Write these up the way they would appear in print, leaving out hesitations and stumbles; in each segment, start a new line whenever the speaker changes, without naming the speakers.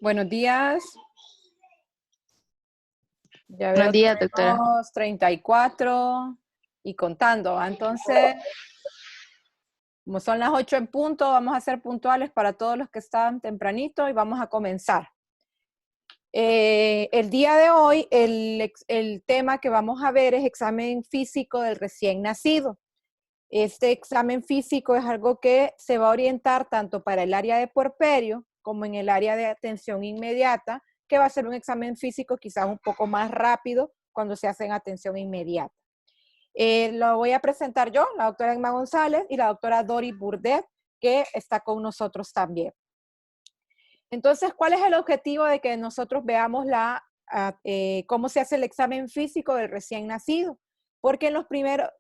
Buenos días. Ya
Buenos
veo,
días, doctora.
tenemos 34 y contando. Entonces, como son las 8 en punto, vamos a ser puntuales para todos los que están tempranito y vamos a comenzar. El día de hoy, el tema que vamos a ver es examen físico del recién nacido. Este examen físico es algo que se va a orientar tanto para el área de puerperio como en el área de atención inmediata, que va a ser un examen físico quizás un poco más rápido cuando se hace en atención inmediata. Lo voy a presentar yo, la doctora Emma González y la doctora Dori Burdet, que está con nosotros también. Entonces, ¿cuál es el objetivo de que nosotros veamos cómo se hace el examen físico del recién nacido? Porque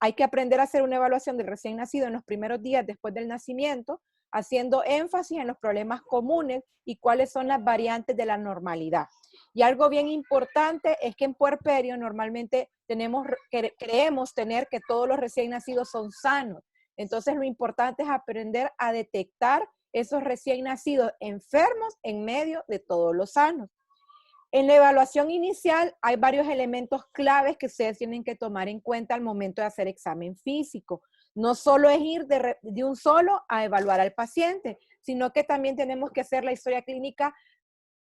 hay que aprender a hacer una evaluación del recién nacido en los primeros días después del nacimiento, haciendo énfasis en los problemas comunes y cuáles son las variantes de la normalidad. Y algo bien importante es que en puerperio normalmente creemos tener que todos los recién nacidos son sanos. Entonces lo importante es aprender a detectar esos recién nacidos enfermos en medio de todos los sanos. En la evaluación inicial hay varios elementos claves que ustedes tienen que tomar en cuenta al momento de hacer examen físico. No solo es ir de un solo a evaluar al paciente, sino que también tenemos que hacer la historia clínica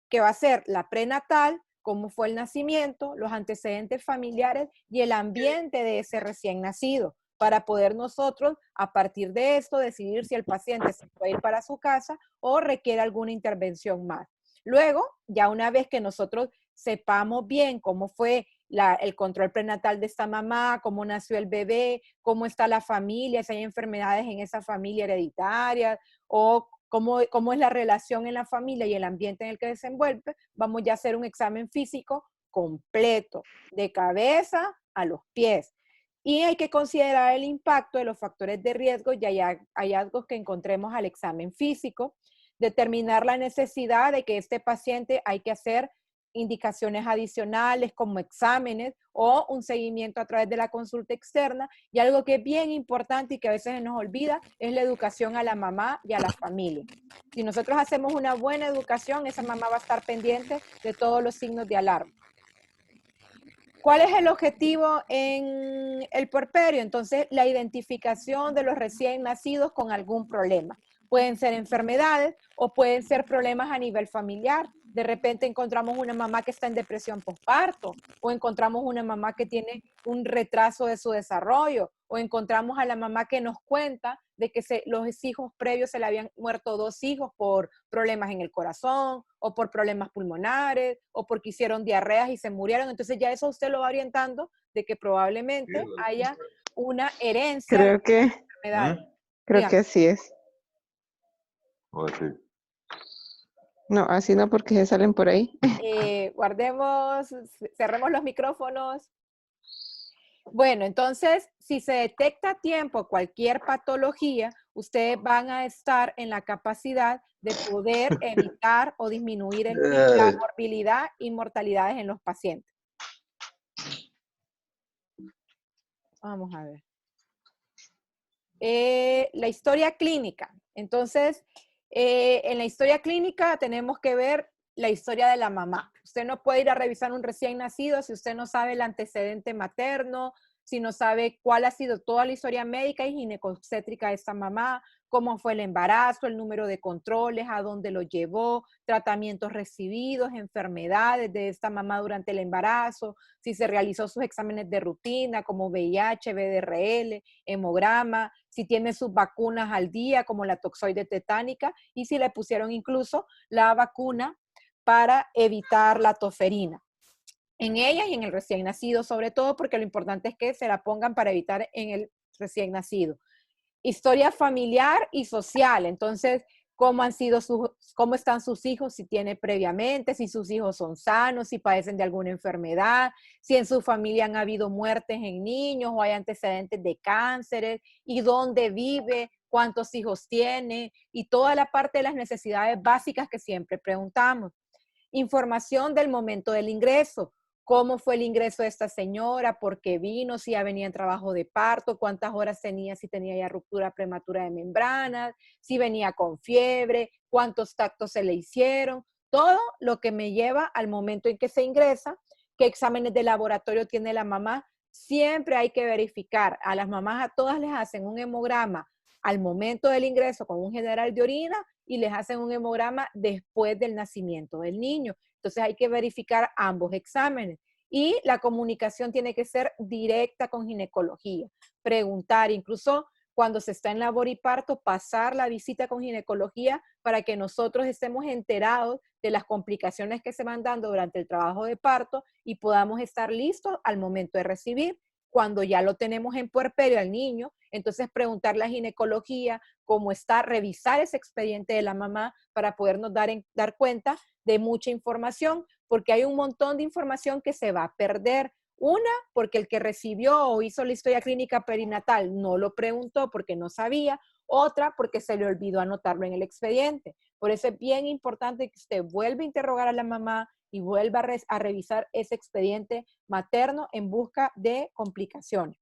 que va a ser la prenatal, cómo fue el nacimiento, los antecedentes familiares y el ambiente de ese recién nacido, para poder nosotros, a partir de esto, decidir si el paciente se puede ir para su casa o requiere alguna intervención más. Luego, ya una vez que nosotros sepamos bien cómo fue el control prenatal de esta mamá, cómo nació el bebé, cómo está la familia, si hay enfermedades en esa familia hereditaria o cómo es la relación en la familia y el ambiente en el que desenvuelve, vamos ya a hacer un examen físico completo, de cabeza a los pies. Y hay que considerar el impacto de los factores de riesgo y hallazgos que encontremos al examen físico, determinar la necesidad de que este paciente hay que hacer indicaciones adicionales como exámenes o un seguimiento a través de la consulta externa. Y algo que es bien importante y que a veces se nos olvida es la educación a la mamá y a la familia. Si nosotros hacemos una buena educación, esa mamá va a estar pendiente de todos los signos de alarma. ¿Cuál es el objetivo en el puerperio? Entonces, la identificación de los recién nacidos con algún problema. Pueden ser enfermedades o pueden ser problemas a nivel familiar. De repente encontramos una mamá que está en depresión postparto o encontramos una mamá que tiene un retraso de su desarrollo o encontramos a la mamá que nos cuenta de que los hijos previos se le habían muerto 2 hijos por problemas en el corazón o por problemas pulmonares o porque hicieron diarreas y se murieron. Entonces ya eso usted lo va orientando de que probablemente haya una herencia de
Creo que,
enfermedades.
creo que
Dígame.
así es.
O sí.
No, así no porque se salen por ahí.
Guardemos, cerremos los micrófonos. Bueno, entonces, si se detecta a tiempo cualquier patología, ustedes van a estar en la capacidad de poder evitar o disminuir la morbilidad y mortalidades en los pacientes. Vamos a ver. La historia clínica. Entonces, en la historia clínica tenemos que ver la historia de la mamá. Usted no puede ir a revisar un recién nacido si usted no sabe el antecedente materno, si no sabe cuál ha sido toda la historia médica y ginecobstétrica de esta mamá, cómo fue el embarazo, el número de controles, a dónde lo llevó, tratamientos recibidos, enfermedades de esta mamá durante el embarazo, si se realizó sus exámenes de rutina como VIH, VDRL, hemograma, si tiene sus vacunas al día como la toxoide tetánica y si le pusieron incluso la vacuna para evitar la toferina en ellas y en el recién nacido, sobre todo porque lo importante es que se la pongan para evitar en el recién nacido. Historia familiar y social, entonces, cómo están sus hijos, si tiene previamente, si sus hijos son sanos, si padecen de alguna enfermedad, si en su familia han habido muertes en niños o hay antecedentes de cánceres, y dónde vive, cuántos hijos tiene, y toda la parte de las necesidades básicas que siempre preguntamos. Información del momento del ingreso. ¿Cómo fue el ingreso de esta señora? ¿Por qué vino? Si ya venía en trabajo de parto, cuántas horas tenía, si tenía ya ruptura prematura de membranas, si venía con fiebre, cuántos tactos se le hicieron. todo lo que me lleva al momento en que se ingresa, qué exámenes de laboratorio tiene la mamá. Siempre hay que verificar. A las mamás a todas les hacen un hemograma al momento del ingreso con un general de orina y les hacen un hemograma después del nacimiento del niño. Entonces hay que verificar ambos exámenes. Y la comunicación tiene que ser directa con ginecología. Preguntar, incluso cuando se está en labor y parto, pasar la visita con ginecología para que nosotros estemos enterados de las complicaciones que se van dando durante el trabajo de parto y podamos estar listos al momento de recibir. Cuando ya lo tenemos en puerperio al niño, entonces preguntarle a ginecología cómo está, revisar ese expediente de la mamá para podernos dar cuenta de mucha información, porque hay un montón de información que se va a perder. Una, porque el que recibió o hizo la historia clínica perinatal no lo preguntó porque no sabía. Otra, porque se le olvidó anotarlo en el expediente. Por eso es bien importante que usted vuelva a interrogar a la mamá y vuelva a revisar ese expediente materno en busca de complicaciones.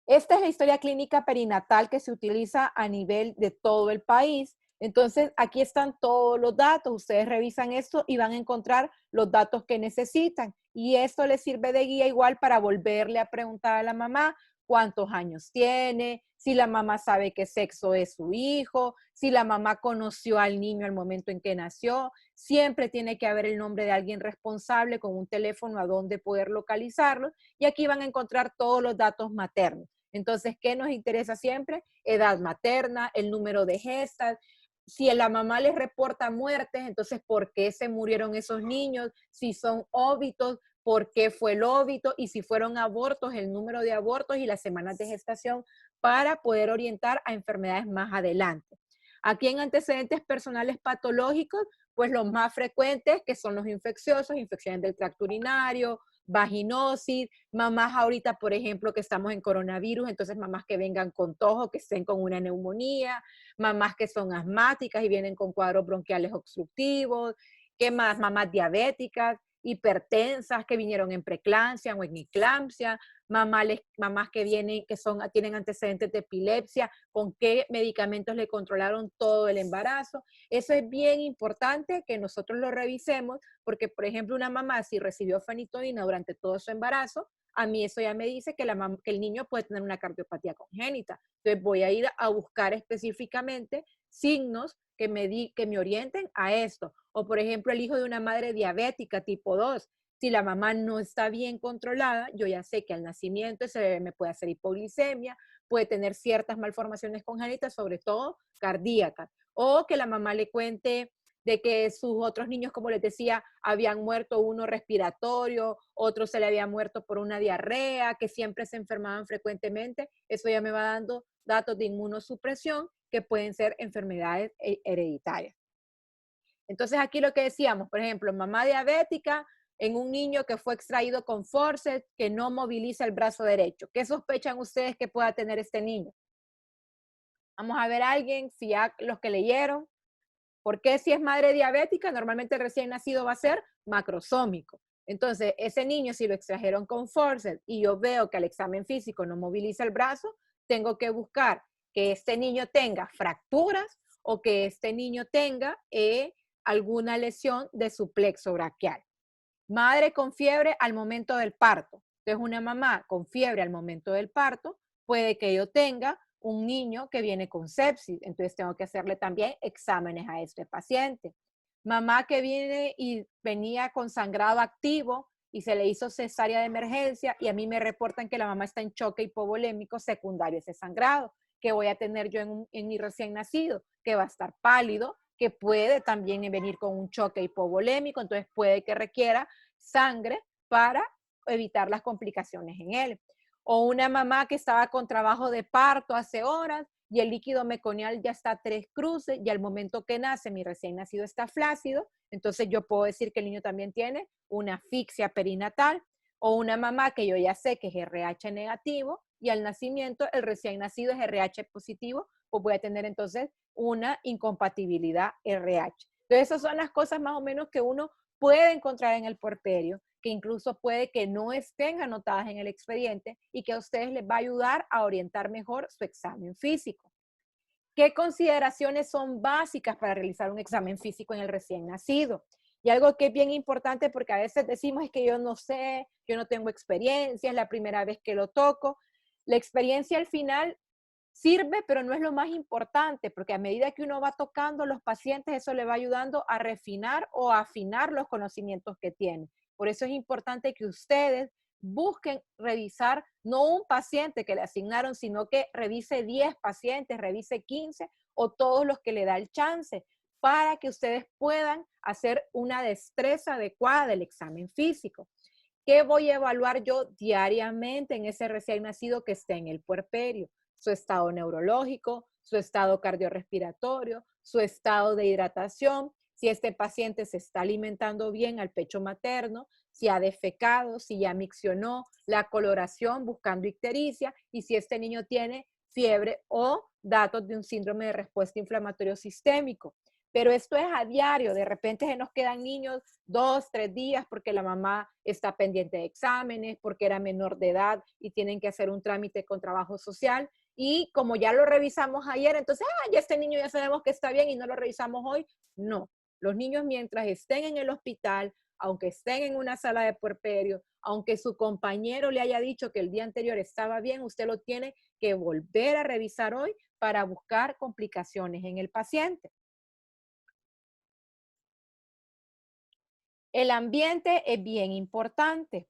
Esta es la historia clínica perinatal que se utiliza a nivel de todo el país. Entonces, aquí están todos los datos. Ustedes revisan esto y van a encontrar los datos que necesitan. Y esto les sirve de guía igual para volverle a preguntar a la mamá cuántos años tiene, si la mamá sabe qué sexo es su hijo, si la mamá conoció al niño al momento en que nació. Siempre tiene que haber el nombre de alguien responsable con un teléfono a donde poder localizarlo. Y aquí van a encontrar todos los datos maternos. Entonces, ¿qué nos interesa siempre? Edad materna, el número de gestas. Si la mamá les reporta muertes, entonces, ¿por qué se murieron esos niños? Si son óbitos, ¿por qué fue el óbito? Y si fueron abortos, el número de abortos y las semanas de gestación para poder orientar a enfermedades más adelante. Aquí en antecedentes personales patológicos, pues los más frecuentes que son los infecciosos, infecciones del tracto urinario, vaginosis, mamás ahorita, por ejemplo, que estamos en coronavirus, entonces mamás que vengan con tos o que estén con una neumonía, mamás que son asmáticas y vienen con cuadros bronquiales obstructivos, ¿qué más? Mamás diabéticas, hipertensas que vinieron en preeclampsia o en eclampsia, mamás que vienen, tienen antecedentes de epilepsia, con qué medicamentos le controlaron todo el embarazo. Eso es bien importante que nosotros lo revisemos, porque, por ejemplo, una mamá si recibió fenitoína durante todo su embarazo, a mí eso ya me dice que el niño puede tener una cardiopatía congénita. Entonces voy a ir a buscar específicamente signos que me orienten a esto. O, por ejemplo, el hijo de una madre diabética tipo 2. Si la mamá no está bien controlada, yo ya sé que al nacimiento ese bebé me puede hacer hipoglicemia, puede tener ciertas malformaciones congénitas, sobre todo cardíacas. O que la mamá le cuente de que sus otros niños, como les decía, habían muerto, uno respiratorio, otro se le había muerto por una diarrea, que siempre se enfermaban frecuentemente. Eso ya me va dando datos de inmunosupresión que pueden ser enfermedades hereditarias. Entonces aquí lo que decíamos, por ejemplo, mamá diabética en un niño que fue extraído con forceps, que no moviliza el brazo derecho. ¿Qué sospechan ustedes que pueda tener este niño? Vamos a ver a alguien, si ya los que leyeron. Porque si es madre diabética, normalmente el recién nacido va a ser macrosómico. Entonces, ese niño, si lo extrajeron con forceps y yo veo que al examen físico no moviliza el brazo, tengo que buscar que este niño tenga fracturas o que este niño tenga alguna lesión de su plexo braquial. Madre con fiebre al momento del parto. Entonces, una mamá con fiebre al momento del parto puede que yo tenga un niño que viene con sepsis, entonces tengo que hacerle también exámenes a este paciente. Mamá que viene y venía con sangrado activo y se le hizo cesárea de emergencia y a mí me reportan que la mamá está en choque hipovolémico secundario a ese sangrado. ¿Qué voy a tener yo en mi recién nacido? Que va a estar pálido, que puede también venir con un choque hipovolémico, entonces puede que requiera sangre para evitar las complicaciones en él. O una mamá que estaba con trabajo de parto hace horas y el líquido meconial ya está a 3 cruces y al momento que nace mi recién nacido está flácido, entonces yo puedo decir que el niño también tiene una asfixia perinatal. O una mamá que yo ya sé que es RH negativo y al nacimiento el recién nacido es RH positivo, pues voy a tener entonces una incompatibilidad RH. Entonces esas son las cosas más o menos que uno puede encontrar en el puerperio, que incluso puede que no estén anotadas en el expediente y que a ustedes les va a ayudar a orientar mejor su examen físico. ¿Qué consideraciones son básicas para realizar un examen físico en el recién nacido? Y algo que es bien importante porque a veces decimos es que yo no sé, yo no tengo experiencia, es la primera vez que lo toco. La experiencia al final sirve, pero no es lo más importante, porque a medida que uno va tocando los pacientes, eso le va ayudando a refinar o a afinar los conocimientos que tiene. Por eso es importante que ustedes busquen revisar no un paciente que le asignaron, sino que revise 10 pacientes, revise 15 o todos los que le da el chance para que ustedes puedan hacer una destreza adecuada del examen físico. ¿Qué voy a evaluar yo diariamente en ese recién nacido que esté en el puerperio? Su estado neurológico, su estado cardiorrespiratorio, su estado de hidratación, si este paciente se está alimentando bien al pecho materno, si ha defecado, si ya miccionó, la coloración buscando ictericia y si este niño tiene fiebre o datos de un síndrome de respuesta inflamatorio sistémico. Pero esto es a diario, de repente se nos quedan niños 2, 3 días porque la mamá está pendiente de exámenes, porque era menor de edad y tienen que hacer un trámite con trabajo social. Y como ya lo revisamos ayer, entonces, ya este niño ya sabemos que está bien y no lo revisamos hoy. No, los niños mientras estén en el hospital, aunque estén en una sala de puerperio, aunque su compañero le haya dicho que el día anterior estaba bien, usted lo tiene que volver a revisar hoy para buscar complicaciones en el paciente. El ambiente es bien importante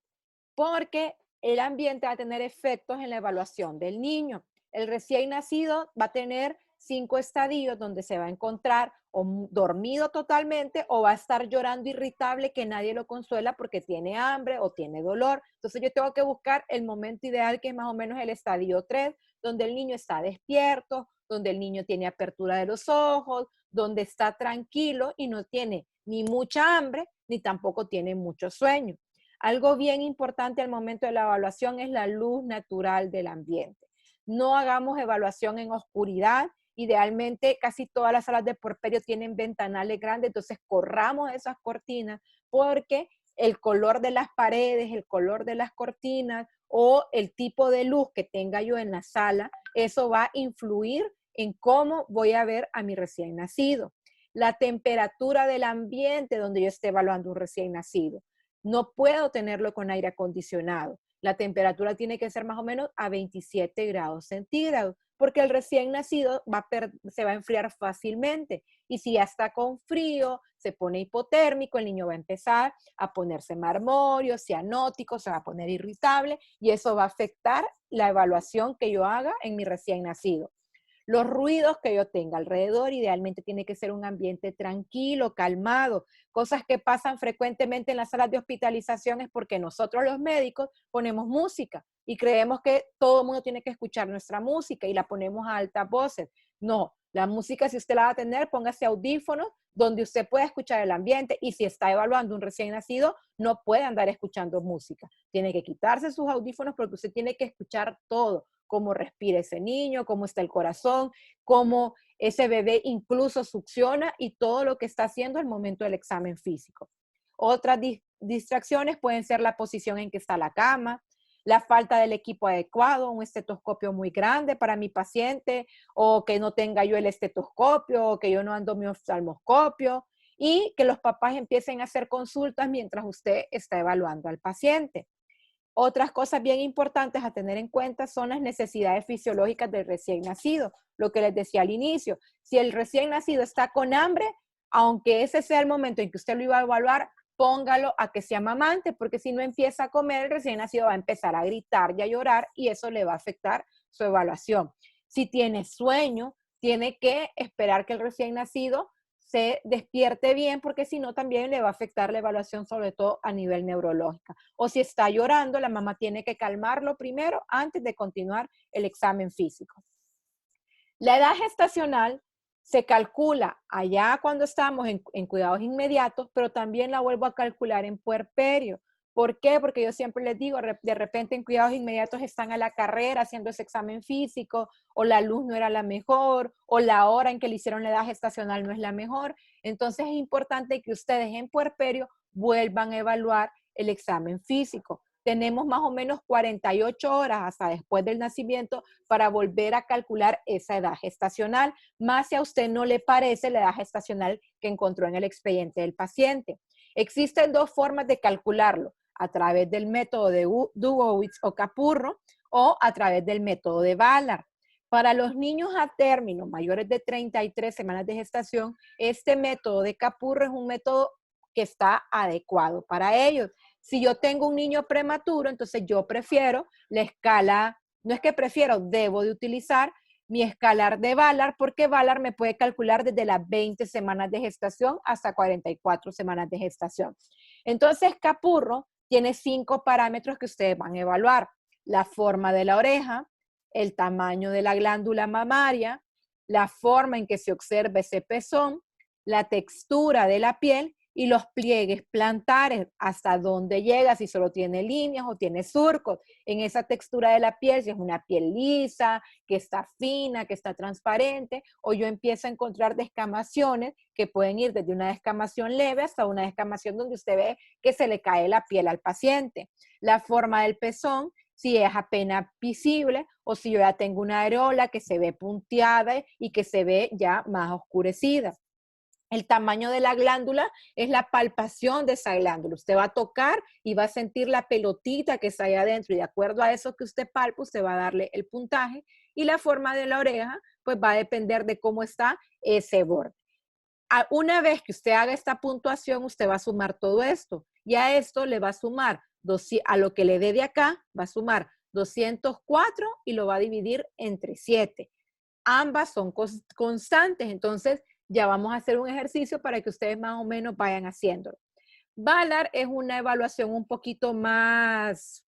porque el ambiente va a tener efectos en la evaluación del niño. El recién nacido va a tener 5 estadios donde se va a encontrar o dormido totalmente o va a estar llorando irritable que nadie lo consuela porque tiene hambre o tiene dolor. Entonces yo tengo que buscar el momento ideal que es más o menos el estadio 3, donde el niño está despierto, donde el niño tiene apertura de los ojos, donde está tranquilo y no tiene ni mucha hambre ni tampoco tiene mucho sueño. Algo bien importante al momento de la evaluación es la luz natural del ambiente. No hagamos evaluación en oscuridad. Idealmente, casi todas las salas de puerperio tienen ventanales grandes, entonces corramos esas cortinas porque el color de las paredes, el color de las cortinas o el tipo de luz que tenga yo en la sala, eso va a influir en cómo voy a ver a mi recién nacido. La temperatura del ambiente donde yo esté evaluando un recién nacido. No puedo tenerlo con aire acondicionado. La temperatura tiene que ser más o menos a 27 grados centígrados, porque el recién nacido se va a enfriar fácilmente. Y si ya está con frío, se pone hipotérmico, el niño va a empezar a ponerse marmório, cianótico, se va a poner irritable y eso va a afectar la evaluación que yo haga en mi recién nacido. Los ruidos que yo tenga alrededor, idealmente tiene que ser un ambiente tranquilo, calmado. Cosas que pasan frecuentemente en las salas de hospitalización es porque nosotros los médicos ponemos música y creemos que todo el mundo tiene que escuchar nuestra música y la ponemos a altas voces. No, la música, si usted la va a tener, póngase audífonos donde usted pueda escuchar el ambiente y si está evaluando un recién nacido, no puede andar escuchando música. Tiene que quitarse sus audífonos porque usted tiene que escuchar todo, cómo respira ese niño, cómo está el corazón, cómo ese bebé incluso succiona y todo lo que está haciendo al momento del examen físico. Otras distracciones pueden ser la posición en que está la cama, la falta del equipo adecuado, un estetoscopio muy grande para mi paciente, o que no tenga yo el estetoscopio, o que yo no ando mi oftalmoscopio, y que los papás empiecen a hacer consultas mientras usted está evaluando al paciente. Otras cosas bien importantes a tener en cuenta son las necesidades fisiológicas del recién nacido, lo que les decía al inicio. Si el recién nacido está con hambre, aunque ese sea el momento en que usted lo iba a evaluar, póngalo a que sea mamante, porque si no empieza a comer, el recién nacido va a empezar a gritar y a llorar y eso le va a afectar su evaluación. Si tiene sueño, tiene que esperar que el recién nacido se despierte bien, porque si no también le va a afectar la evaluación, sobre todo a nivel neurológico. O si está llorando, la mamá tiene que calmarlo primero antes de continuar el examen físico. La edad gestacional se calcula allá cuando estamos en cuidados inmediatos, pero también la vuelvo a calcular en puerperio. ¿Por qué? Porque yo siempre les digo, de repente en cuidados inmediatos están a la carrera haciendo ese examen físico, o la luz no era la mejor, o la hora en que le hicieron la edad gestacional no es la mejor. Entonces es importante que ustedes en puerperio vuelvan a evaluar el examen físico. tenemos más o menos 48 horas hasta después del nacimiento para volver a calcular esa edad gestacional, más si a usted no le parece la edad gestacional que encontró en el expediente del paciente. Existen dos formas de calcularlo, a través del método de Dubowitz o Capurro o a través del método de Ballard. Para los niños a término mayores de 33 semanas de gestación, este método de Capurro es un método que está adecuado para ellos. Si yo tengo un niño prematuro, entonces yo prefiero la escala, no es que prefiero, debo de utilizar mi escalar de Ballard, porque Ballard me puede calcular desde las 20 semanas de gestación hasta 44 semanas de gestación. Entonces, Capurro tiene 5 parámetros que ustedes van a evaluar: la forma de la oreja, el tamaño de la glándula mamaria, la forma en que se observa ese pezón, la textura de la piel y los pliegues plantares, hasta dónde llega, si solo tiene líneas o tiene surcos. En esa textura de la piel, si es una piel lisa, que está fina, que está transparente, o yo empiezo a encontrar descamaciones que pueden ir desde una descamación leve hasta una descamación donde usted ve que se le cae la piel al paciente. La forma del pezón, si es apenas visible o si yo ya tengo una areola que se ve punteada y que se ve ya más oscurecida. El tamaño de la glándula es la palpación de esa glándula. Usted va a tocar y va a sentir la pelotita que está ahí adentro, y de acuerdo a eso que usted palpa, usted va a darle el puntaje. Y la forma de la oreja, pues va a depender de cómo está ese borde. Una vez que usted haga esta puntuación, usted va a sumar todo esto, y a esto le va a sumar, a lo que le dé de acá, va a sumar 204 y lo va a dividir entre 7. Ambas son constantes, entonces ya vamos a hacer un ejercicio para que ustedes más o menos vayan haciéndolo. Ballard es una evaluación un poquito más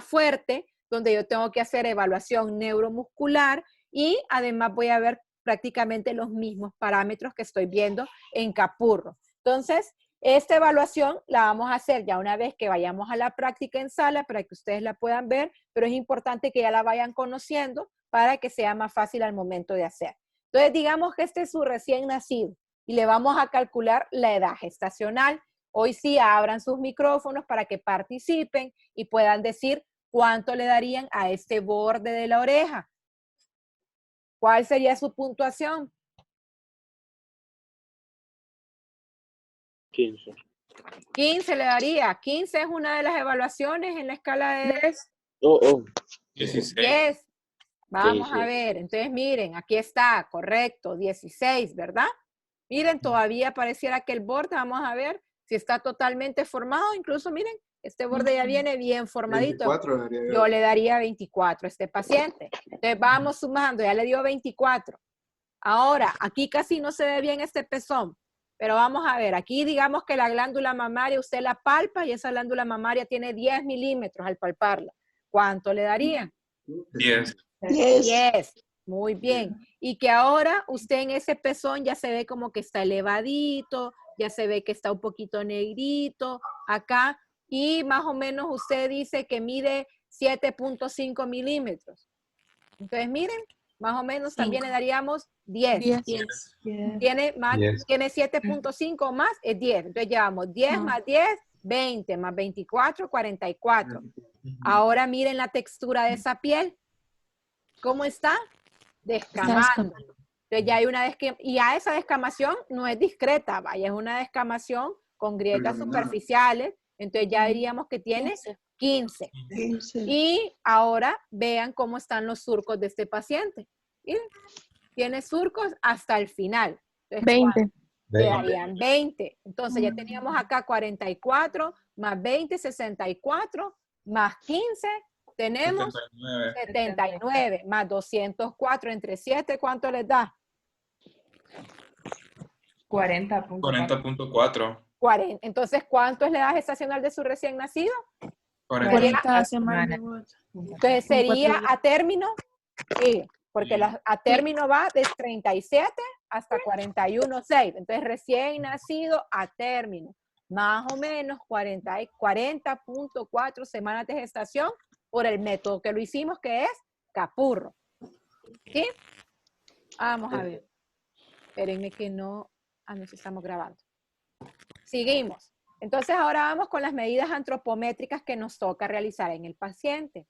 fuerte, donde yo tengo que hacer evaluación neuromuscular y además voy a ver prácticamente los mismos parámetros que estoy viendo en Capurro. Entonces, esta evaluación la vamos a hacer ya una vez que vayamos a la práctica en sala para que ustedes la puedan ver, pero es importante que ya la vayan conociendo para que sea más fácil al momento de hacer. Entonces, digamos que este es su recién nacido y le vamos a calcular la edad gestacional. Hoy sí abran sus micrófonos para que participen y puedan decir cuánto le darían a este borde de la oreja. ¿Cuál sería su puntuación?
15.
15 le daría. 15 es una de las evaluaciones en la escala de 10.
Oh.
16.
10. Vamos
Sí.
a ver. Entonces, miren, aquí está, correcto, 16, ¿verdad? Miren, todavía pareciera que el borde, vamos a ver si está totalmente formado. Incluso, miren, este borde ya viene bien formadito.
24
yo le daría 24 a este paciente. Entonces, vamos sumando, ya le dio 24. Ahora, aquí casi no se ve bien este pezón, pero vamos a ver, aquí digamos que la glándula mamaria usted la palpa y esa glándula mamaria tiene 10 milímetros al palparla. ¿Cuánto le darían?
10.
10. Muy bien. Y que ahora usted en ese pezón ya se ve como que está elevadito, ya se ve que está un poquito negrito acá, y más o menos usted dice que mide 7.5 milímetros. Entonces, miren, más o menos también le daríamos 10.
10.
Tiene
10.
tiene 7.5 más, es 10. Entonces llevamos 10 más 10, 20 más 24, 44. Ahora miren la textura de esa piel. ¿Cómo está? Descamando. Entonces ya hay una y a esa descamación no es discreta, vaya, es una descamación con grietas superficiales. Entonces ya diríamos que tiene 15. Y ahora vean cómo están los surcos de este paciente. Miren, tiene surcos hasta el final. Entonces,
20.
le darían 20. Entonces ya teníamos acá 44 más 20, 64 más 15, tenemos 79 más 204 entre 7, ¿cuánto les da?
40.4.
40. Entonces, ¿cuánto es la edad gestacional de su recién nacido?
40 semanas.
Entonces, sería a término, sí, porque a término va de 37 hasta 41.6. Entonces, recién nacido a término, más o menos 40.4 semanas de gestación por el método que lo hicimos, que es Capurro. ¿Sí? Vamos a ver. Espérenme que no... Ah, no, si estamos grabando. Seguimos. Entonces ahora vamos con las medidas antropométricas que nos toca realizar en el paciente.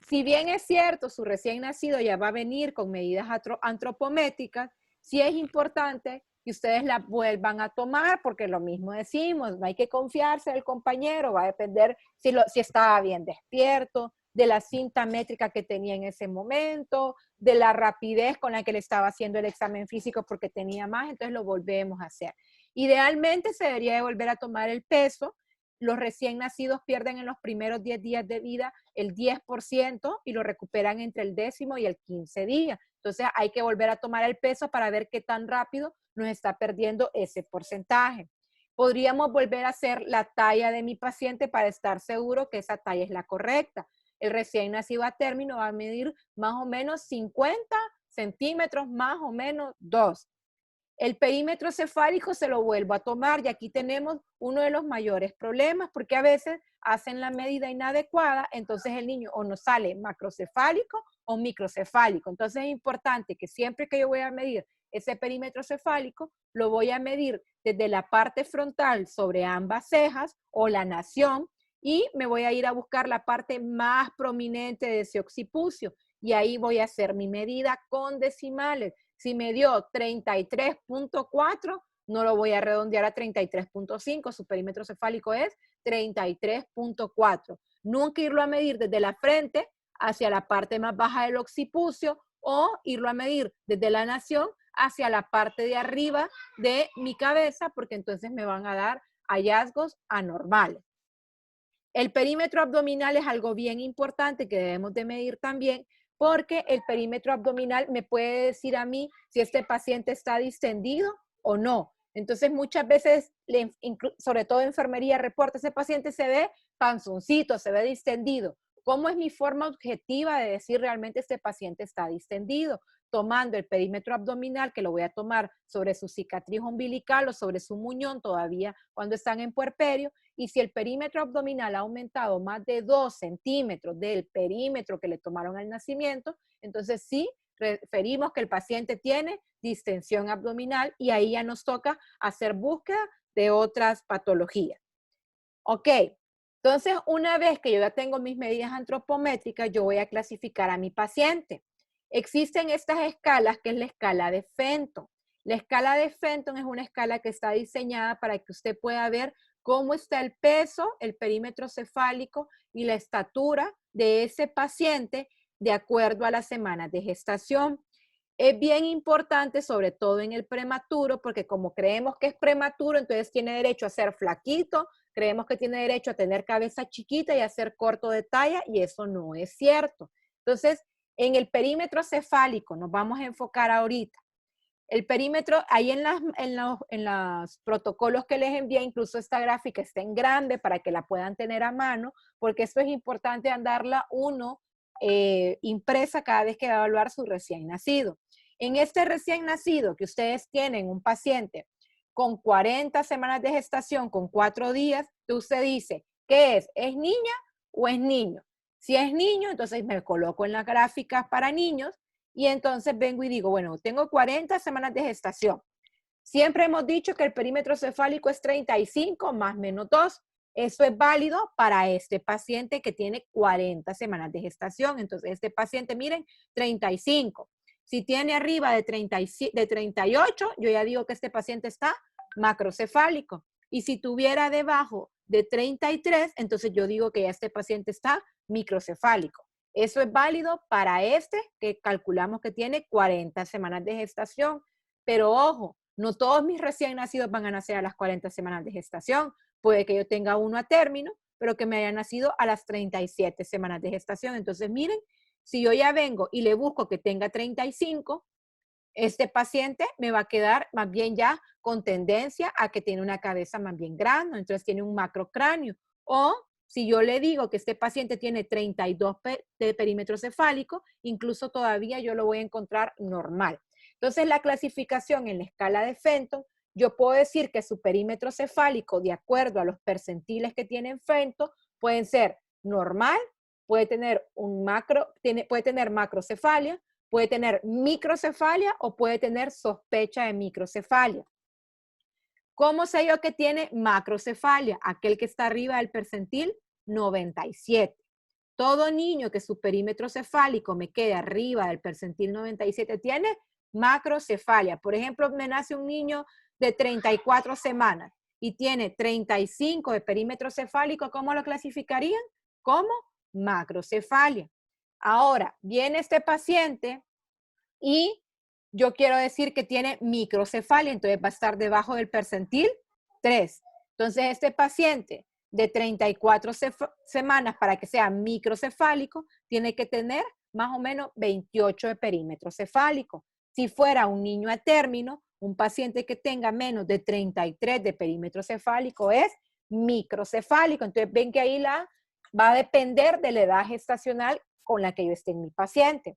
Si bien es cierto, su recién nacido ya va a venir con medidas antropométricas, sí es importante que ustedes las vuelvan a tomar, porque lo mismo decimos, no hay que confiarse del compañero, va a depender si estaba bien despierto, de la cinta métrica que tenía en ese momento, de la rapidez con la que le estaba haciendo el examen físico porque tenía más, entonces lo volvemos a hacer. Idealmente se debería de volver a tomar el peso. Los recién nacidos pierden en los primeros 10 días de vida el 10% y lo recuperan entre el 10º y el 15 día. Entonces hay que volver a tomar el peso para ver qué tan rápido nos está perdiendo ese porcentaje. Podríamos volver a hacer la talla de mi paciente para estar seguro que esa talla es la correcta. El recién nacido a término va a medir más o menos 50 centímetros, más o menos 2. El perímetro cefálico se lo vuelvo a tomar y aquí tenemos uno de los mayores problemas porque a veces hacen la medida inadecuada, entonces el niño o no sale macrocefálico o microcefálico. Entonces es importante que siempre que yo voy a medir ese perímetro cefálico, lo voy a medir desde la parte frontal sobre ambas cejas o la nación y me voy a ir a buscar la parte más prominente de ese occipucio y ahí voy a hacer mi medida con decimales. Si me dio 33.4, no lo voy a redondear a 33.5, su perímetro cefálico es 33.4. Nunca irlo a medir desde la frente hacia la parte más baja del occipucio o irlo a medir desde la nación hacia la parte de arriba de mi cabeza, porque entonces me van a dar hallazgos anormales. El perímetro abdominal es algo bien importante que debemos de medir también, porque el perímetro abdominal me puede decir a mí si este paciente está distendido o no. Entonces muchas veces, sobre todo en enfermería, reporta, ese paciente se ve panzoncito, se ve distendido. ¿Cómo es mi forma objetiva de decir realmente este paciente está distendido? Tomando el perímetro abdominal, que lo voy a tomar sobre su cicatriz umbilical o sobre su muñón todavía cuando están en puerperio, y si el perímetro abdominal ha aumentado más de 2 centímetros del perímetro que le tomaron al nacimiento, entonces sí referimos que el paciente tiene distensión abdominal y ahí ya nos toca hacer búsqueda de otras patologías. Ok, entonces una vez que yo ya tengo mis medidas antropométricas, yo voy a clasificar a mi paciente. Existen estas escalas, que es la escala de Fenton. La escala de Fenton es una escala que está diseñada para que usted pueda ver cómo está el peso, el perímetro cefálico y la estatura de ese paciente de acuerdo a las semanas de gestación. Es bien importante, sobre todo en el prematuro, porque como creemos que es prematuro, entonces tiene derecho a ser flaquito, creemos que tiene derecho a tener cabeza chiquita y a ser corto de talla, y eso no es cierto. Entonces, en el perímetro cefálico nos vamos a enfocar ahorita. El perímetro, ahí en los protocolos que les envié, incluso esta gráfica está en grande para que la puedan tener a mano, porque esto es importante andarla uno impresa cada vez que va a evaluar su recién nacido. En este recién nacido que ustedes tienen un paciente con 40 semanas de gestación, con 4 días, usted dice, ¿qué es? ¿Es niña o es niño? Si es niño, entonces me coloco en la gráfica para niños y entonces vengo y digo, bueno, tengo 40 semanas de gestación. Siempre hemos dicho que el perímetro cefálico es 35 más menos 2. Eso es válido para este paciente que tiene 40 semanas de gestación. Entonces, este paciente, miren, 35. Si tiene arriba de 38, yo ya digo que este paciente está macrocefálico. Y si tuviera debajo de 33, entonces yo digo que ya este paciente está microcefálico. Eso es válido para este que calculamos que tiene 40 semanas de gestación. Pero ojo, no todos mis recién nacidos van a nacer a las 40 semanas de gestación. Puede que yo tenga uno a término, pero que me haya nacido a las 37 semanas de gestación. Entonces, miren, si yo ya vengo y le busco que tenga 35, este paciente me va a quedar más bien ya con tendencia a que tiene una cabeza más bien grande, entonces tiene un macrocráneo. O si yo le digo que este paciente tiene 32 de perímetro cefálico, incluso todavía yo lo voy a encontrar normal. Entonces la clasificación en la escala de Fenton, yo puedo decir que su perímetro cefálico, de acuerdo a los percentiles que tiene en Fenton, pueden ser normal, puede tener puede tener macrocefalia, puede tener microcefalia o puede tener sospecha de microcefalia. ¿Cómo sé yo que tiene macrocefalia? Aquel que está arriba del percentil 97. Todo niño que su perímetro cefálico me quede arriba del percentil 97 tiene macrocefalia. Por ejemplo, me nace un niño de 34 semanas y tiene 35 de perímetro cefálico, ¿cómo lo clasificarían? Como macrocefalia. Ahora, viene este paciente y yo quiero decir que tiene microcefalia, entonces va a estar debajo del percentil 3. Entonces, este paciente de 34 semanas para que sea microcefálico, tiene que tener más o menos 28 de perímetro cefálico. Si fuera un niño a término, un paciente que tenga menos de 33 de perímetro cefálico es microcefálico. Entonces, ven que ahí va a depender de la edad gestacional con la que yo esté en mi paciente.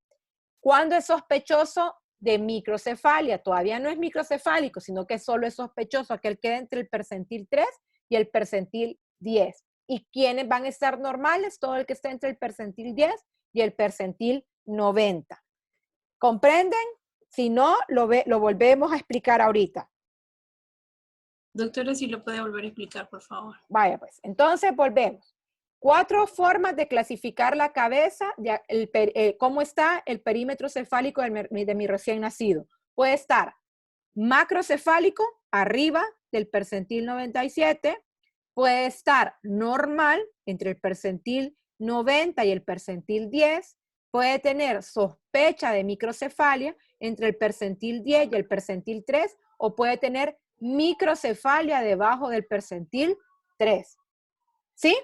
¿Cuándo es sospechoso de microcefalia? Todavía no es microcefálico, sino que solo es sospechoso aquel que queda entre el percentil 3 y el percentil 10. ¿Y quiénes van a estar normales? Todo el que esté entre el percentil 10 y el percentil 90. ¿Comprenden? Si no, lo volvemos a explicar ahorita.
Doctora, si lo puede volver a explicar, por favor.
Vaya pues, entonces volvemos. 4 formas de clasificar la cabeza, cómo está el perímetro cefálico de mi recién nacido. Puede estar macrocefálico, arriba del percentil 97, puede estar normal, entre el percentil 90 y el percentil 10, puede tener sospecha de microcefalia entre el percentil 10 y el percentil 3, o puede tener microcefalia debajo del percentil 3. ¿Sí?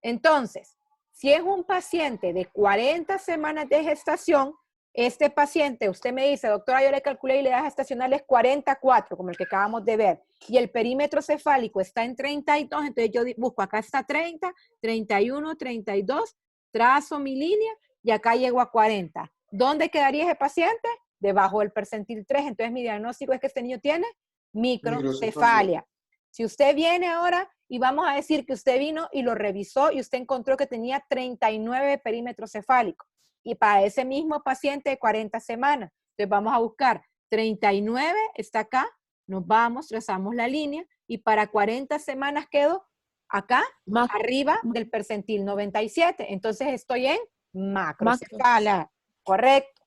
Entonces, si es un paciente de 40 semanas de gestación, este paciente, usted me dice, doctora, yo le calculé y la edad gestacional es 44, como el que acabamos de ver, y el perímetro cefálico está en 32, entonces yo busco, acá está 30, 31, 32, trazo mi línea y acá llego a 40. ¿Dónde quedaría ese paciente? Debajo del percentil 3, entonces mi diagnóstico es que este niño tiene microcefalia. Si usted viene ahora y vamos a decir que usted vino y lo revisó y usted encontró que tenía 39 perímetros cefálicos y para ese mismo paciente de 40 semanas, entonces vamos a buscar 39, está acá, nos vamos, trazamos la línea y para 40 semanas quedo acá, arriba del percentil 97. Entonces estoy en macrocefalia, correcto.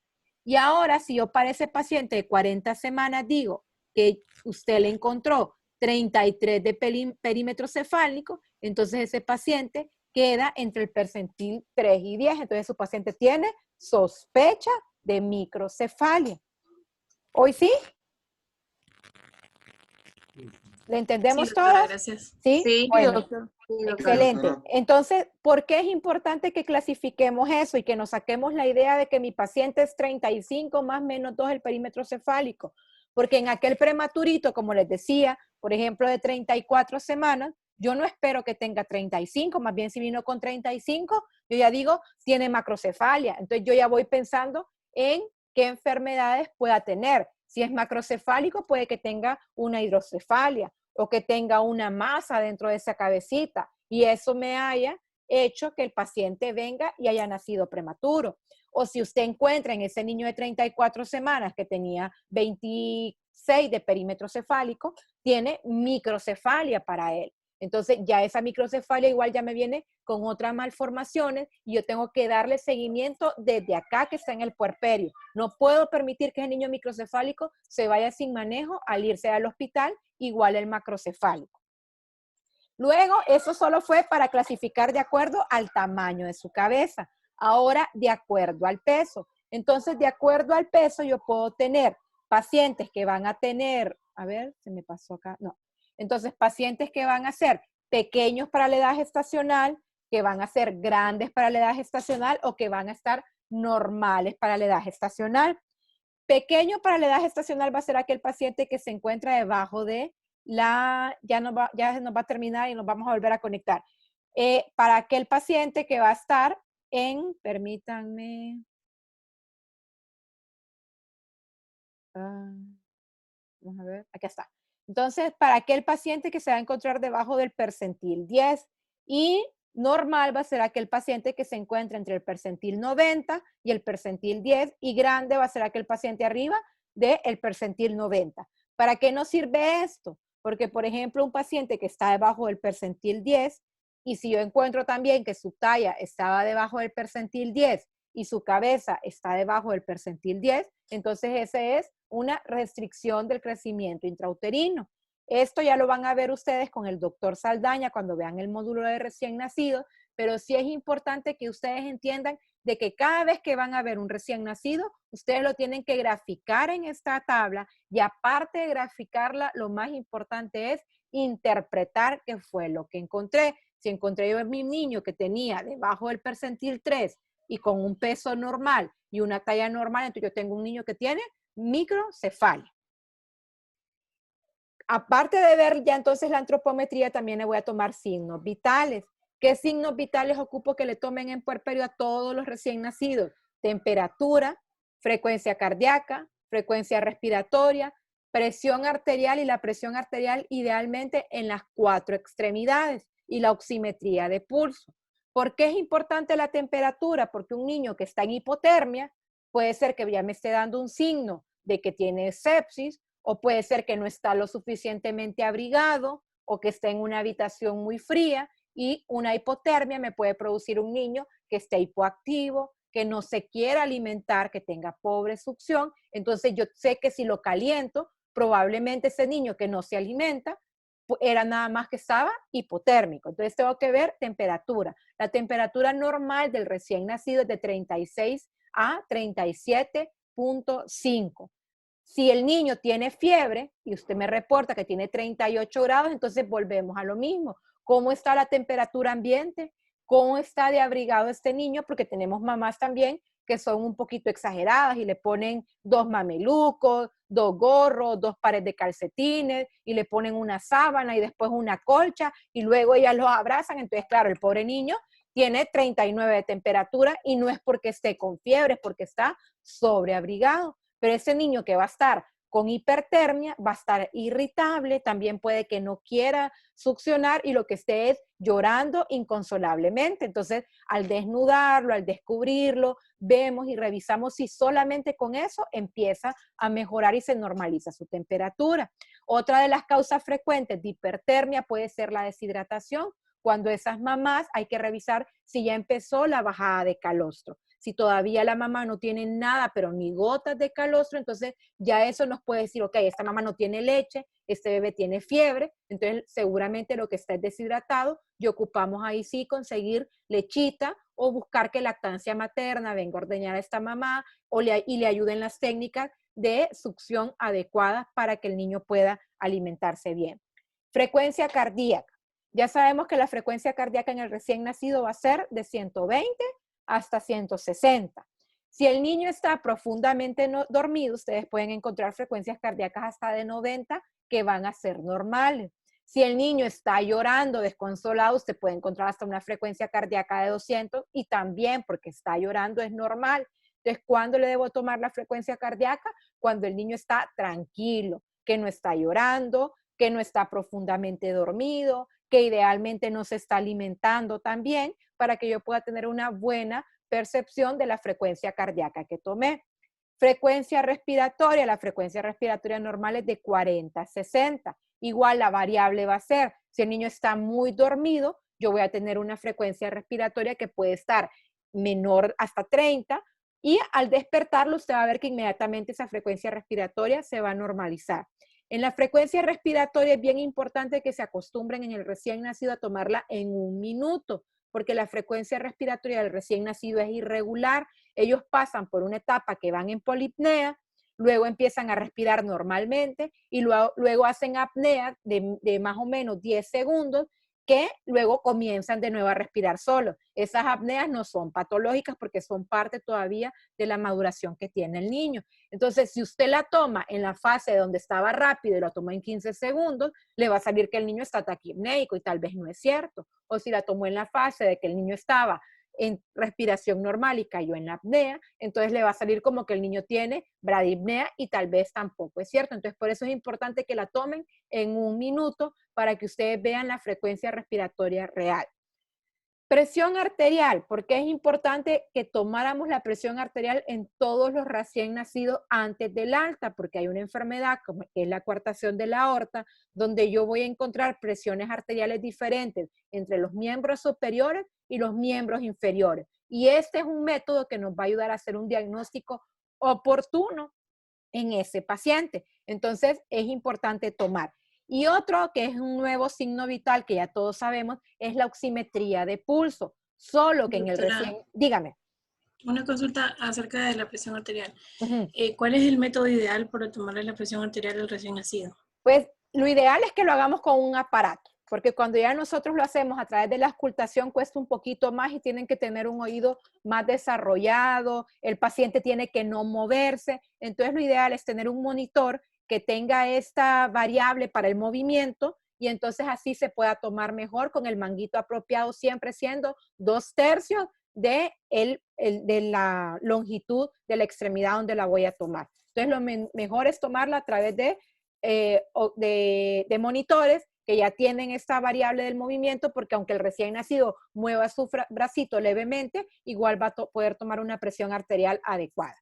Y ahora si yo para ese paciente de 40 semanas digo que usted le encontró 33 de perímetro cefálico, entonces ese paciente queda entre el percentil 3 y 10. Entonces su paciente tiene sospecha de microcefalia. ¿Hoy sí? ¿Le entendemos
Sí, doctora,
todos?
gracias.
¿Sí?
Sí,
Bueno,
doctor.
excelente. Entonces, ¿por qué es importante que clasifiquemos eso y que nos saquemos la idea de que mi paciente es 35 más menos 2 el perímetro cefálico? Porque en aquel prematurito, como les decía, por ejemplo, de 34 semanas, yo no espero que tenga 35, más bien si vino con 35, yo ya digo, tiene macrocefalia. Entonces yo ya voy pensando en qué enfermedades pueda tener. Si es macrocefálico, puede que tenga una hidrocefalia o que tenga una masa dentro de esa cabecita y eso me haya hecho que el paciente venga y haya nacido prematuro. O si usted encuentra en ese niño de 34 semanas que tenía 26 de perímetro cefálico, tiene microcefalia para él. Entonces ya esa microcefalia igual ya me viene con otras malformaciones y yo tengo que darle seguimiento desde acá que está en el puerperio. No puedo permitir que el niño microcefálico se vaya sin manejo al irse al hospital, igual el macrocefálico. Luego, eso solo fue para clasificar de acuerdo al tamaño de su cabeza. Ahora, de acuerdo al peso. Entonces, de acuerdo al peso, yo puedo tener pacientes que van a tener, a ver, se me pasó acá, no. Entonces, pacientes que van a ser pequeños para la edad gestacional, que van a ser grandes para la edad gestacional o que van a estar normales para la edad gestacional. Pequeño para la edad gestacional va a ser aquel paciente que se encuentra debajo de ya nos va a terminar y nos vamos a volver a conectar. Para aquel paciente que va a estar permítanme, vamos a ver, aquí está. Entonces, para aquel paciente que se va a encontrar debajo del percentil 10 y normal va a ser aquel paciente que se encuentra entre el percentil 90 y el percentil 10 y grande va a ser aquel paciente arriba del percentil 90. ¿Para qué nos sirve esto? Porque, por ejemplo, un paciente que está debajo del percentil 10, y si yo encuentro también que su talla estaba debajo del percentil 10 y su cabeza está debajo del percentil 10, entonces esa es una restricción del crecimiento intrauterino. Esto ya lo van a ver ustedes con el doctor Saldaña cuando vean el módulo de recién nacido, pero sí es importante que ustedes entiendan de que cada vez que van a ver un recién nacido, ustedes lo tienen que graficar en esta tabla y aparte de graficarla, lo más importante es interpretar qué fue lo que encontré. Si encontré yo en mi niño que tenía debajo del percentil 3 y con un peso normal y una talla normal, entonces yo tengo un niño que tiene microcefalia. Aparte de ver ya entonces la antropometría, también le voy a tomar signos vitales. ¿Qué signos vitales ocupo que le tomen en puerperio a todos los recién nacidos? Temperatura, frecuencia cardíaca, frecuencia respiratoria, presión arterial y la presión arterial idealmente en las 4 extremidades y la oximetría de pulso. ¿Por qué es importante la temperatura? Porque un niño que está en hipotermia puede ser que ya me esté dando un signo de que tiene sepsis, o puede ser que no está lo suficientemente abrigado o que esté en una habitación muy fría, y una hipotermia me puede producir un niño que esté hipoactivo, que no se quiera alimentar, que tenga pobre succión. Entonces yo sé que si lo caliento, probablemente ese niño que no se alimenta era nada más que estaba hipotérmico. Entonces tengo que ver temperatura. La temperatura normal del recién nacido es de 36 a 37.5. Si el niño tiene fiebre y usted me reporta que tiene 38 grados, entonces volvemos a lo mismo. ¿Cómo está la temperatura ambiente? ¿Cómo está de abrigado este niño? Porque tenemos mamás también que son un poquito exageradas y le ponen 2 mamelucos, 2 gorros, 2 pares de calcetines y le ponen una sábana y después una colcha y luego ellas los abrazan. Entonces, claro, el pobre niño tiene 39 de temperatura y no es porque esté con fiebre, es porque está sobreabrigado. Pero ese niño que va a estar con hipertermia va a estar irritable, también puede que no quiera succionar y lo que esté es llorando inconsolablemente. Entonces, al desnudarlo, al descubrirlo, vemos y revisamos si solamente con eso empieza a mejorar y se normaliza su temperatura. Otra de las causas frecuentes de hipertermia puede ser la deshidratación. Cuando esas mamás hay que revisar si ya empezó la bajada de calostro. Si todavía la mamá no tiene nada, pero ni gotas de calostro, entonces ya eso nos puede decir, ok, esta mamá no tiene leche, este bebé tiene fiebre, entonces seguramente lo que está es deshidratado y ocupamos ahí sí conseguir lechita o buscar que lactancia materna venga a ordeñar a esta mamá y le ayuden las técnicas de succión adecuadas para que el niño pueda alimentarse bien. Frecuencia cardíaca. Ya sabemos que la frecuencia cardíaca en el recién nacido va a ser de 120 hasta 160. Si el niño está profundamente dormido, ustedes pueden encontrar frecuencias cardíacas hasta de 90 que van a ser normales. Si el niño está llorando, desconsolado, usted puede encontrar hasta una frecuencia cardíaca de 200 y también porque está llorando es normal. Entonces, ¿cuándo le debo tomar la frecuencia cardíaca? Cuando el niño está tranquilo, que no está llorando, que no está profundamente dormido, que idealmente no se está alimentando también, para que yo pueda tener una buena percepción de la frecuencia cardíaca que tomé. Frecuencia respiratoria, la frecuencia respiratoria normal es de 40 a 60. Igual la variable va a ser, si el niño está muy dormido, yo voy a tener una frecuencia respiratoria que puede estar menor hasta 30 y al despertarlo usted va a ver que inmediatamente esa frecuencia respiratoria se va a normalizar. En la frecuencia respiratoria es bien importante que se acostumbren en el recién nacido a tomarla en 1 minuto, porque la frecuencia respiratoria del recién nacido es irregular. Ellos pasan por una etapa que van en polipnea, luego empiezan a respirar normalmente y luego hacen apnea de más o menos 10 segundos que luego comienzan de nuevo a respirar solos. Esas apneas no son patológicas porque son parte todavía de la maduración que tiene el niño. Entonces, si usted la toma en la fase donde estaba rápido y la tomó en 15 segundos, le va a salir que el niño está taquipneico y tal vez no es cierto. O si la tomó en la fase de que el niño estaba en respiración normal y cayó en la apnea, entonces le va a salir como que el niño tiene bradipnea y tal vez tampoco es cierto. Entonces, por eso es importante que la tomen en 1 minuto para que ustedes vean la frecuencia respiratoria real. Presión arterial, porque es importante que tomáramos la presión arterial en todos los recién nacidos antes del alta, porque hay una enfermedad como es la coartación de la aorta, donde yo voy a encontrar presiones arteriales diferentes entre los miembros superiores y los miembros inferiores. Y este es un método que nos va a ayudar a hacer un diagnóstico oportuno en ese paciente. Entonces, es importante tomar. Y otro que es un nuevo signo vital que ya todos sabemos es la oximetría de pulso. Solo que en el
Doctora,
recién... Dígame.
una consulta acerca de la presión arterial.
Ujú.
¿Cuál es el método ideal para tomarle la presión arterial al recién nacido?
Pues lo ideal es que lo hagamos con un aparato, porque cuando ya nosotros lo hacemos a través de la auscultación cuesta un poquito más y tienen que tener un oído más desarrollado, el paciente tiene que no moverse, entonces lo ideal es tener un monitor que tenga esta variable para el movimiento y entonces así se pueda tomar mejor con el manguito apropiado, siempre siendo 2/3 de la longitud de la extremidad donde la voy a tomar. Entonces lo mejor es tomarla a través de monitores que ya tienen esta variable del movimiento, porque aunque el recién nacido mueva su bracito levemente, igual va a poder tomar una presión arterial adecuada.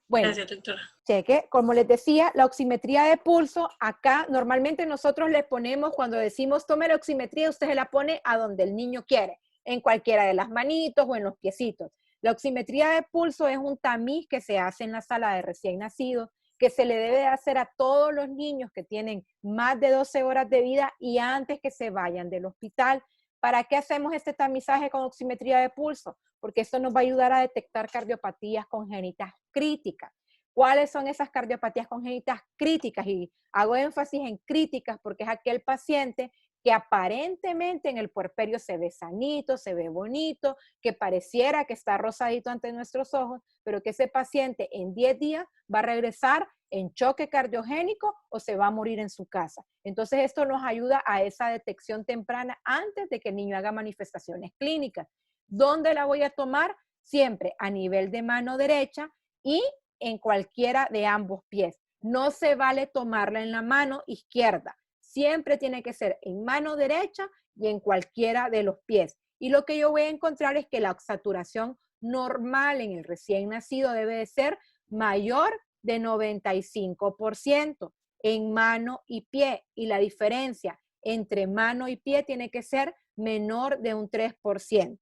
Bueno,
Gracias, doctora.
cheque, como les decía, la oximetría de pulso, acá normalmente nosotros le ponemos, cuando decimos tome la oximetría, usted se la pone a donde el niño quiere, en cualquiera de las manitos o en los piecitos. La oximetría de pulso es un tamiz que se hace en la sala de recién nacidos, que se le debe hacer a todos los niños que tienen más de 12 horas de vida y antes que se vayan del hospital. ¿Para qué hacemos este tamizaje con oximetría de pulso? Porque esto nos va a ayudar a detectar cardiopatías congénitas críticas. ¿Cuáles son esas cardiopatías congénitas críticas? Y hago énfasis en críticas porque es aquel paciente que aparentemente en el puerperio se ve sanito, se ve bonito, que pareciera que está rosadito ante nuestros ojos, pero que ese paciente en 10 días va a regresar en choque cardiogénico o se va a morir en su casa. Entonces esto nos ayuda a esa detección temprana antes de que el niño haga manifestaciones clínicas. ¿Dónde la voy a tomar? Siempre a nivel de mano derecha y en cualquiera de ambos pies. No se vale tomarla en la mano izquierda. Siempre tiene que ser en mano derecha y en cualquiera de los pies. Y lo que yo voy a encontrar es que la saturación normal en el recién nacido debe de ser mayor de 95% en mano y pie. Y la diferencia entre mano y pie tiene que ser menor de un 3%.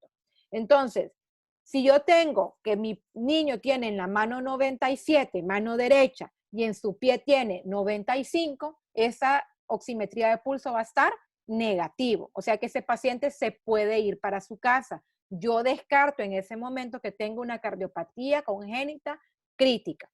Entonces, si yo tengo que mi niño tiene en la mano 97, mano derecha, y en su pie tiene 95, esa oximetría de pulso va a estar negativo. O sea que ese paciente se puede ir para su casa. Yo descarto en ese momento que tenga una cardiopatía congénita crítica.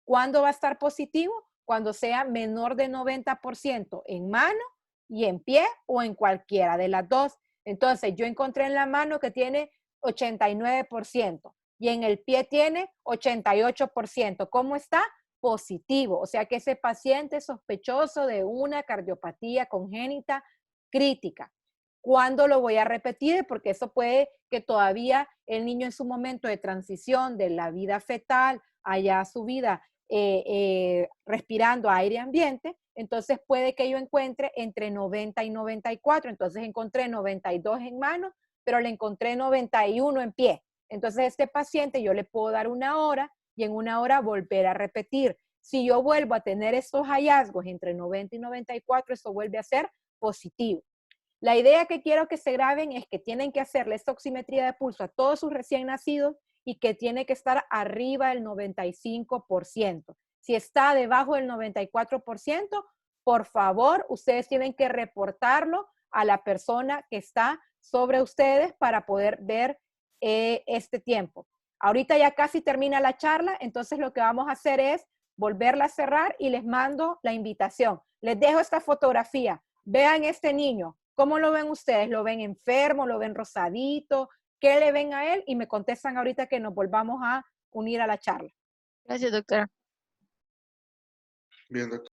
¿Cuándo va a estar positivo? Cuando sea menor de 90% en mano y en pie o en cualquiera de las dos. Entonces, yo encontré en la mano que tiene 89% y en el pie tiene 88%. ¿Cómo está? Positivo. O sea que ese paciente es sospechoso de una cardiopatía congénita crítica. ¿Cuándo lo voy a repetir? Porque eso puede que todavía el niño en su momento de transición de la vida fetal allá a su vida respirando aire ambiente, entonces puede que yo encuentre entre 90 y 94, entonces encontré 92 en mano, pero le encontré 91 en pie. Entonces este paciente yo le puedo dar una hora y en una hora volver a repetir. Si yo vuelvo a tener estos hallazgos entre 90 y 94, eso vuelve a ser positivo. La idea que quiero que se graben es que tienen que hacerle esta oximetría de pulso a todos sus recién nacidos y que tiene que estar arriba del 95%. Si está debajo del 94%, por favor, ustedes tienen que reportarlo a la persona que está sobre ustedes para poder ver este tiempo. Ahorita ya casi termina la charla, entonces lo que vamos a hacer es volverla a cerrar y les mando la invitación. Les dejo esta fotografía. Vean este niño. ¿Cómo lo ven ustedes? ¿Lo ven enfermo? ¿Lo ven rosadito? ¿Qué le ven a él? Y me contestan ahorita que nos volvamos a unir a la charla.
Gracias, doctora.
Bien, doctor.